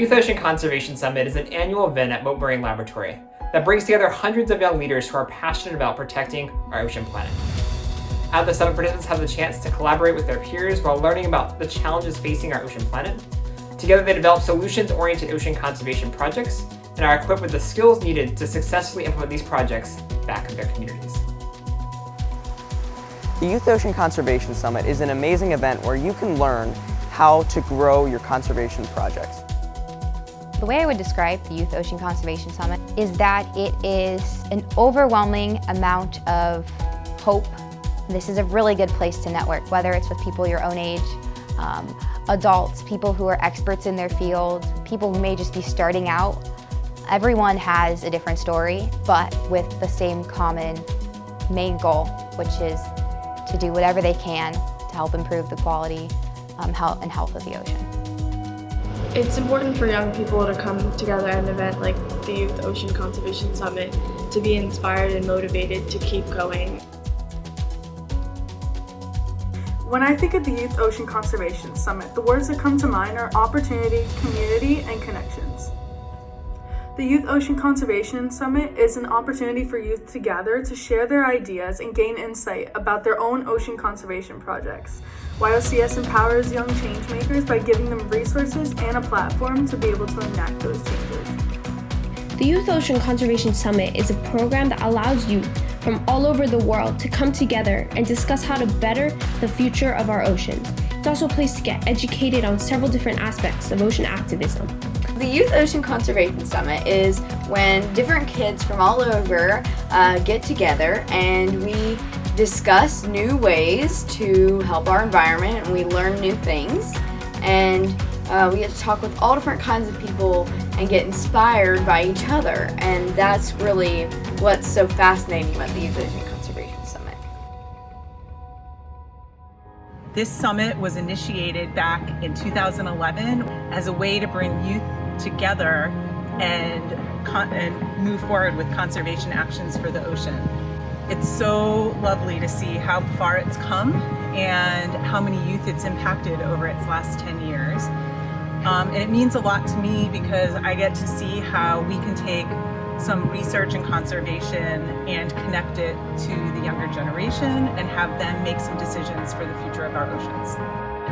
Youth Ocean Conservation Summit is an annual event at Mote Marine Laboratory that brings together hundreds of young leaders who are passionate about protecting our ocean planet. At the summit, participants have the chance to collaborate with their peers while learning about the challenges facing our ocean planet. Together, they develop solutions-oriented ocean conservation projects and are equipped with the skills needed to successfully implement these projects back in their communities. The Youth Ocean Conservation Summit is an amazing event where you can learn how to grow your conservation projects. The way I would describe the Youth Ocean Conservation Summit is that it is an overwhelming amount of hope. This is a really good place to network, whether it's with people your own age, adults, people who are experts in their field, people who may just be starting out. Everyone has a different story, but with the same common main goal, which is to do whatever they can to help improve the quality and health of the ocean. It's important for young people to come together at an event like the Youth Ocean Conservation Summit to be inspired and motivated to keep going. When I think of the Youth Ocean Conservation Summit, the words that come to mind are opportunity, community, and connections. The Youth Ocean Conservation Summit is an opportunity for youth to gather to share their ideas and gain insight about their own ocean conservation projects. YOCS empowers young change makers by giving them resources and a platform to be able to enact those changes. The Youth Ocean Conservation Summit is a program that allows youth from all over the world to come together and discuss how to better the future of our oceans. It's also a place to get educated on several different aspects of ocean activism. The Youth Ocean Conservation Summit is when different kids from all over get together and we discuss new ways to help our environment, and we learn new things, and we get to talk with all different kinds of people and get inspired by each other, and that's really what's so fascinating about the Youth Ocean Conservation Summit. This summit was initiated back in 2011 as a way to bring youth together and move forward with conservation actions for the ocean. It's so lovely to see how far it's come and how many youth it's impacted over its last 10 years. And it means a lot to me because I get to see how we can take some research in conservation and connect it to the younger generation and have them make some decisions for the future of our oceans.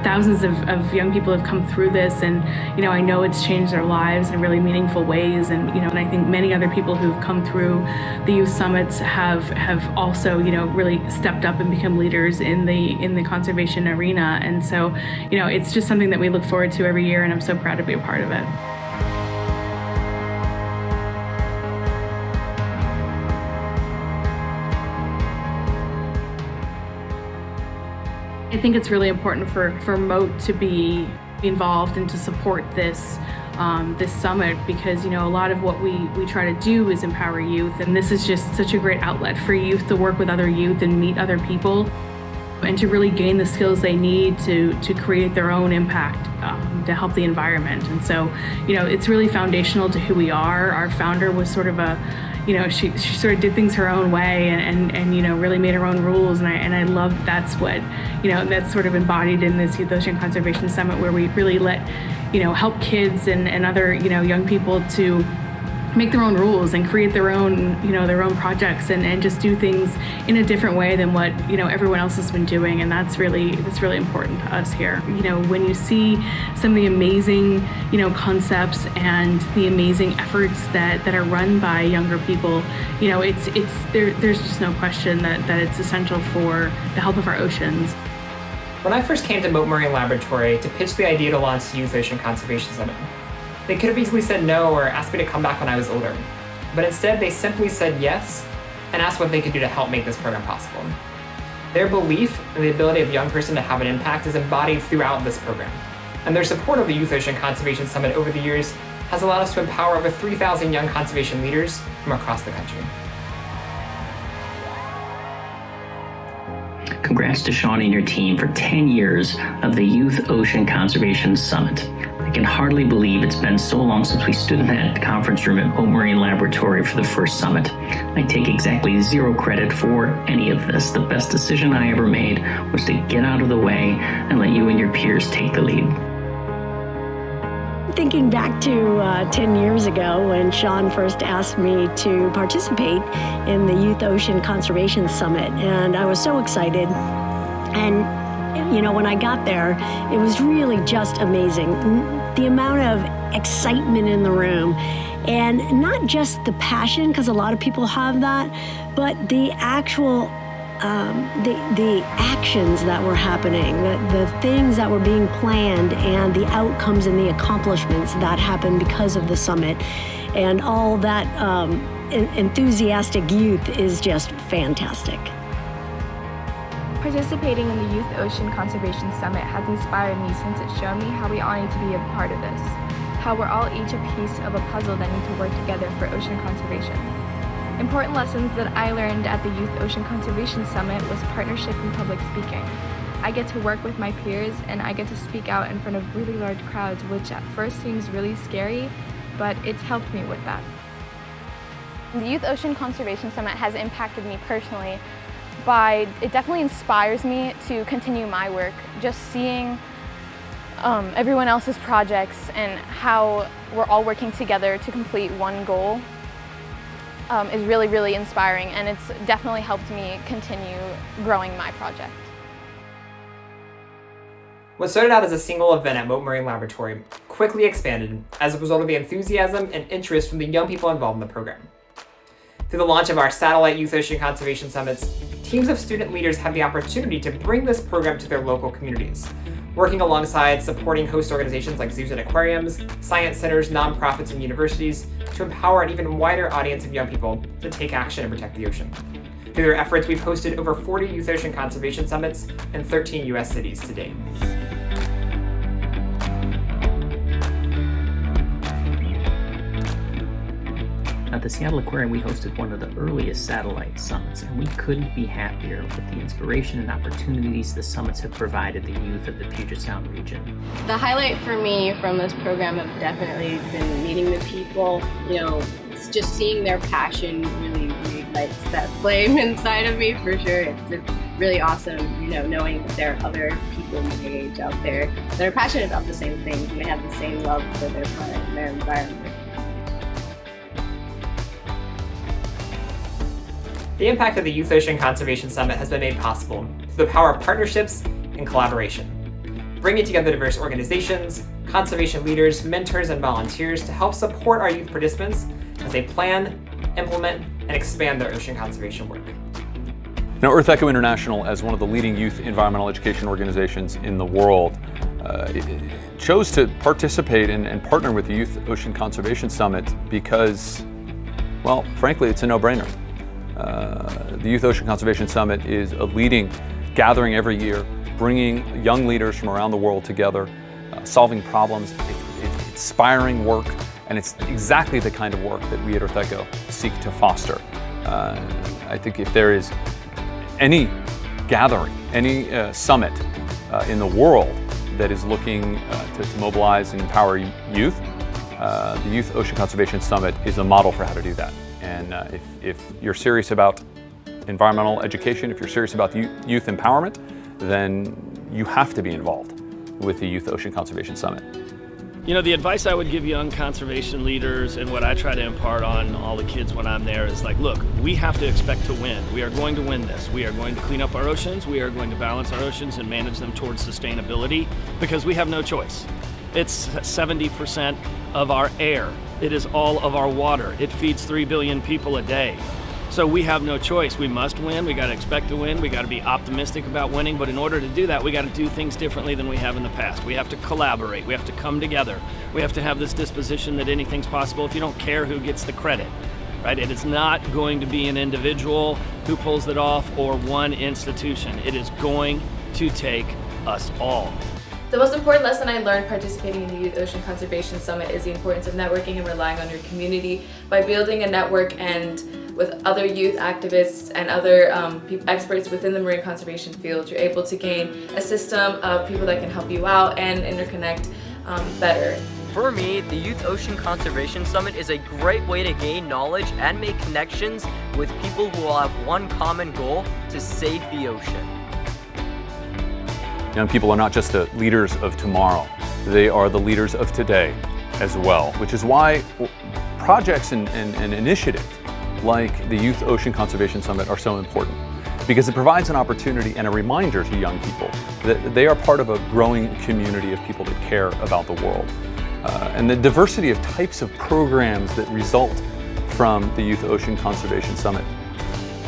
Thousands of young people have come through this, and I know it's changed their lives in really meaningful ways, and and I think many other people who've come through the youth summits have also really stepped up and become leaders in the conservation arena, and so it's just something that we look forward to every year, and I'm so proud to be a part of it. I think it's really important for Mote to be involved and to support this summit because a lot of what we try to do is empower youth, and this is just such a great outlet for youth to work with other youth and meet other people and to really gain the skills they need to create their own impact to help the environment. And so it's really foundational to who we are. Our founder was sort of she sort of did things her own way and really made her own rules, and I love that's what that's sort of embodied in this Youth Ocean Conservation Summit, where we really let help kids and other young people to make their own rules and create their own projects and just do things in a different way than what everyone else has been doing, and that's really important to us here. When you see some of the amazing concepts and the amazing efforts that are run by younger people, there's just no question that it's essential for the health of our oceans. When I first came to Mote Marine Laboratory to pitch the idea to launch the Youth Ocean Conservation Summit, they could have easily said no or asked me to come back when I was older. But instead, they simply said yes and asked what they could do to help make this program possible. Their belief in the ability of a young person to have an impact is embodied throughout this program. And their support of the Youth Ocean Conservation Summit over the years has allowed us to empower over 3,000 young conservation leaders from across the country. Congrats to Sean and your team for 10 years of the Youth Ocean Conservation Summit. I can hardly believe it's been so long since we stood in that conference room at Mote Marine Laboratory for the first summit. I take exactly zero credit for any of this. The best decision I ever made was to get out of the way and let you and your peers take the lead. thinking back to 10 years ago when Sean first asked me to participate in the Youth Ocean Conservation Summit, and I was so excited. And, you know, when I got there, it was really just amazing. The amount of excitement in the room, and not just the passion, because a lot of people have that, but the actual the actions that were happening, the things that were being planned, and the outcomes and the accomplishments that happened because of the summit. And all that enthusiastic youth is just fantastic. Participating in the Youth Ocean Conservation Summit has inspired me, since it showed me how we all need to be a part of this, how we're all each a piece of a puzzle that need to work together for ocean conservation. Important lessons that I learned at the Youth Ocean Conservation Summit was partnership and public speaking. I get to work with my peers, and I get to speak out in front of really large crowds, which at first seems really scary, but it's helped me with that. The Youth Ocean Conservation Summit has impacted me personally by, it definitely inspires me to continue my work. Just seeing everyone else's projects and how we're all working together to complete one goal is really, really inspiring, and it's definitely helped me continue growing my project. What started out as a single event at Mote Marine Laboratory quickly expanded as a result of the enthusiasm and interest from the young people involved in the program. Through the launch of our satellite Youth Ocean Conservation Summits, teams of student leaders have the opportunity to bring this program to their local communities, working alongside supporting host organizations like zoos and aquariums, science centers, nonprofits, and universities to empower an even wider audience of young people to take action and protect the ocean. Through their efforts, we've hosted over 40 Youth Ocean Conservation Summits in 13 U.S. cities to date. At the Seattle Aquarium, we hosted one of the earliest satellite summits, and we couldn't be happier with the inspiration and opportunities the summits have provided the youth of the Puget Sound region. The highlight for me from this program have definitely been meeting the people. You know, it's just seeing their passion really lights that flame inside of me for sure. It's really awesome, you know, knowing that there are other people my age out there that are passionate about the same things and they have the same love for their planet and their environment. The impact of the Youth Ocean Conservation Summit has been made possible through the power of partnerships and collaboration, bringing together diverse organizations, conservation leaders, mentors, and volunteers to help support our youth participants as they plan, implement, and expand their ocean conservation work. Now, Earth Echo International, as one of the leading youth environmental education organizations in the world, chose to participate and partner with the Youth Ocean Conservation Summit because, well, frankly, it's a no-brainer. The Youth Ocean Conservation Summit is a leading gathering every year, bringing young leaders from around the world together, solving problems. It's inspiring work, and it's exactly the kind of work that we at Earth Echo seek to foster. I think if there is any gathering, any summit in the world that is looking to mobilize and empower youth, the Youth Ocean Conservation Summit is a model for how to do that. And if you're serious about environmental education, if you're serious about youth empowerment, then you have to be involved with the Youth Ocean Conservation Summit. You know, the advice I would give young conservation leaders and what I try to impart on all the kids when I'm there is like, look, we have to expect to win. We are going to win this. We are going to clean up our oceans. We are going to balance our oceans and manage them towards sustainability because we have no choice. It's 70% of our air. It is all of our water. It feeds 3 billion people a day. So we have no choice. We must win. We got to expect to win. We got to be optimistic about winning. But in order to do that, we got to do things differently than we have in the past. We have to collaborate. We have to come together. We have to have this disposition that anything's possible if you don't care who gets the credit, right? It is not going to be an individual who pulls it off or one institution. It is going to take us all. The most important lesson I learned participating in the Youth Ocean Conservation Summit is the importance of networking and relying on your community. By building a network and with other youth activists and other experts within the marine conservation field, you're able to gain a system of people that can help you out and interconnect better. For me, the Youth Ocean Conservation Summit is a great way to gain knowledge and make connections with people who will have one common goal: to save the ocean. Young people are not just the leaders of tomorrow, they are the leaders of today. as well, which is why projects and initiatives like the Youth Ocean Conservation Summit are so important, because it provides an opportunity and a reminder to young people that they are part of a growing community of people that care about the world. And the diversity of types of programs that result from the Youth Ocean Conservation Summit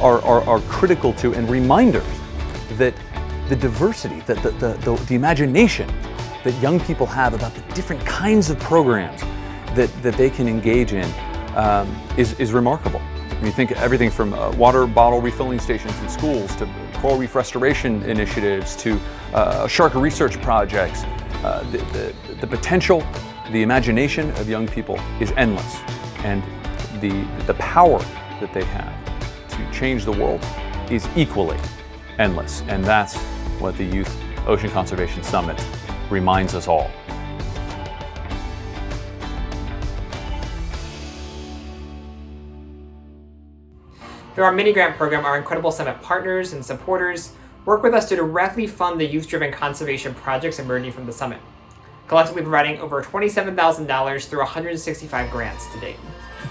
are critical to, and reminders that the diversity, the imagination that young people have about the different kinds of programs that they can engage in is remarkable. You think everything from water bottle refilling stations in schools to coral reef restoration initiatives to shark research projects. The potential, the imagination of young people is endless, and the power that they have to change the world is equally endless, and that's what the Youth Ocean Conservation Summit reminds us all. Through our mini-grant program, our incredible summit partners and supporters work with us to directly fund the youth-driven conservation projects emerging from the summit, collectively providing over $27,000 through 165 grants to date.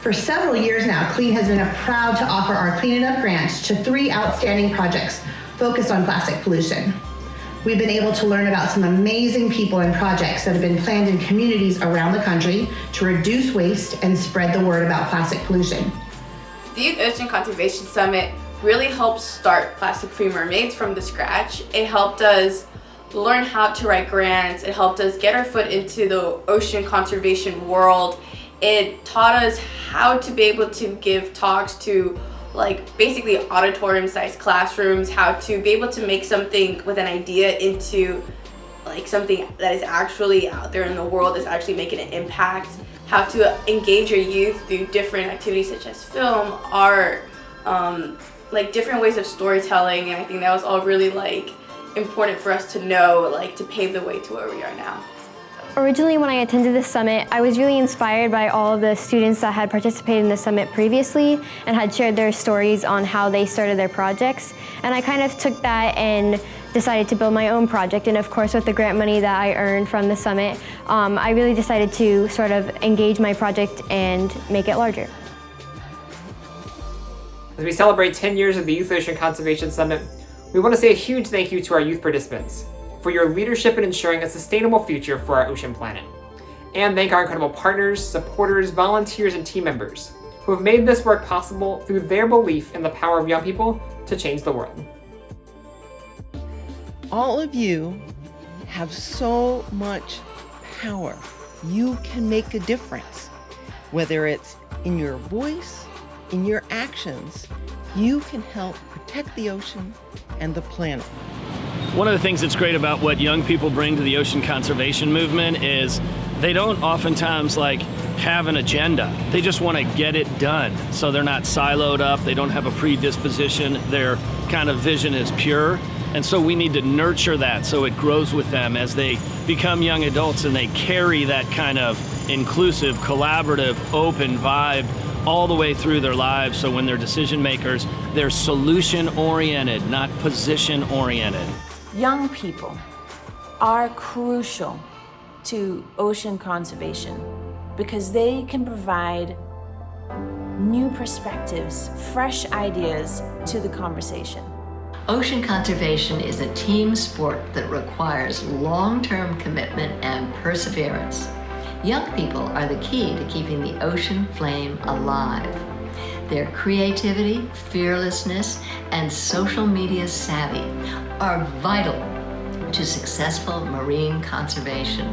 For several years now, Clean has been proud to offer our Clean It Up grants to 3 outstanding projects focused on plastic pollution. We've been able to learn about some amazing people and projects that have been planned in communities around the country to reduce waste and spread the word about plastic pollution. The Youth Ocean Conservation Summit really helped start Plastic Free Mermaids from the scratch. It helped us learn how to write grants. It helped us get our foot into the ocean conservation world. It taught us how to be able to give talks to basically auditorium-sized classrooms, how to be able to make something with an idea into something that is actually out there in the world, is actually making an impact, how to engage your youth through different activities such as film, art, different ways of storytelling. And I think that was all really important for us to know, to pave the way to where we are now. Originally, when I attended this summit, I was really inspired by all of the students that had participated in the summit previously and had shared their stories on how they started their projects. And I kind of took that and decided to build my own project. And of course, with the grant money that I earned from the summit, I really decided to sort of engage my project and make it larger. As we celebrate 10 years of the Youth Ocean Conservation Summit, we want to say a huge thank you to our youth participants for your leadership in ensuring a sustainable future for our ocean planet. And thank our incredible partners, supporters, volunteers, and team members who have made this work possible through their belief in the power of young people to change the world. All of you have so much power. You can make a difference, whether it's in your voice, in your actions. You can help protect the ocean and the planet. One of the things that's great about what young people bring to the ocean conservation movement is they don't oftentimes have an agenda. They just want to get it done. So they're not siloed up. They don't have a predisposition. Their kind of vision is pure. And so we need to nurture that so it grows with them as they become young adults and they carry that kind of inclusive, collaborative, open vibe all the way through their lives. So when they're decision makers, they're solution oriented, not position oriented. Young people are crucial to ocean conservation because they can provide new perspectives, fresh ideas to the conversation. Ocean conservation is a team sport that requires long-term commitment and perseverance. Young people are the key to keeping the ocean flame alive. Their creativity, fearlessness, and social media savvy are vital to successful marine conservation.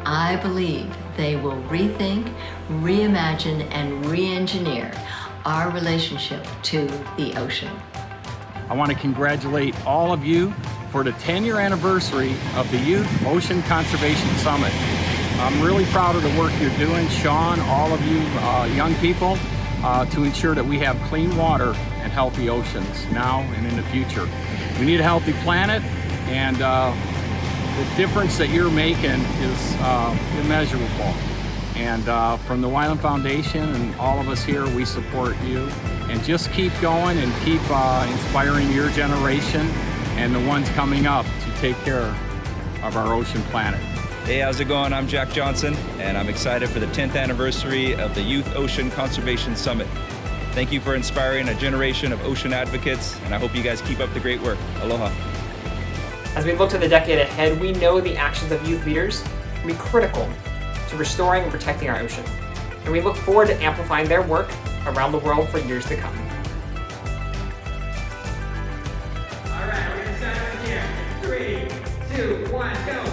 I believe they will rethink, reimagine, and re-engineer our relationship to the ocean. I want to congratulate all of you for the 10-year anniversary of the Youth Ocean Conservation Summit. I'm really proud of the work you're doing, Sean, all of you young people, to ensure that we have clean water and healthy oceans now and in the future. We need a healthy planet, and the difference that you're making is immeasurable. And from the Wyland Foundation and all of us here, we support you. And just keep going and keep inspiring your generation and the ones coming up to take care of our ocean planet. Hey, how's it going? I'm Jack Johnson, and I'm excited for the 10th anniversary of the Youth Ocean Conservation Summit. Thank you for inspiring a generation of ocean advocates, and I hope you guys keep up the great work. Aloha. As we look to the decade ahead, we know the actions of youth leaders will be critical to restoring and protecting our ocean. And we look forward to amplifying their work around the world for years to come. All right, we're going to sign up here. 3, 2, 1, go.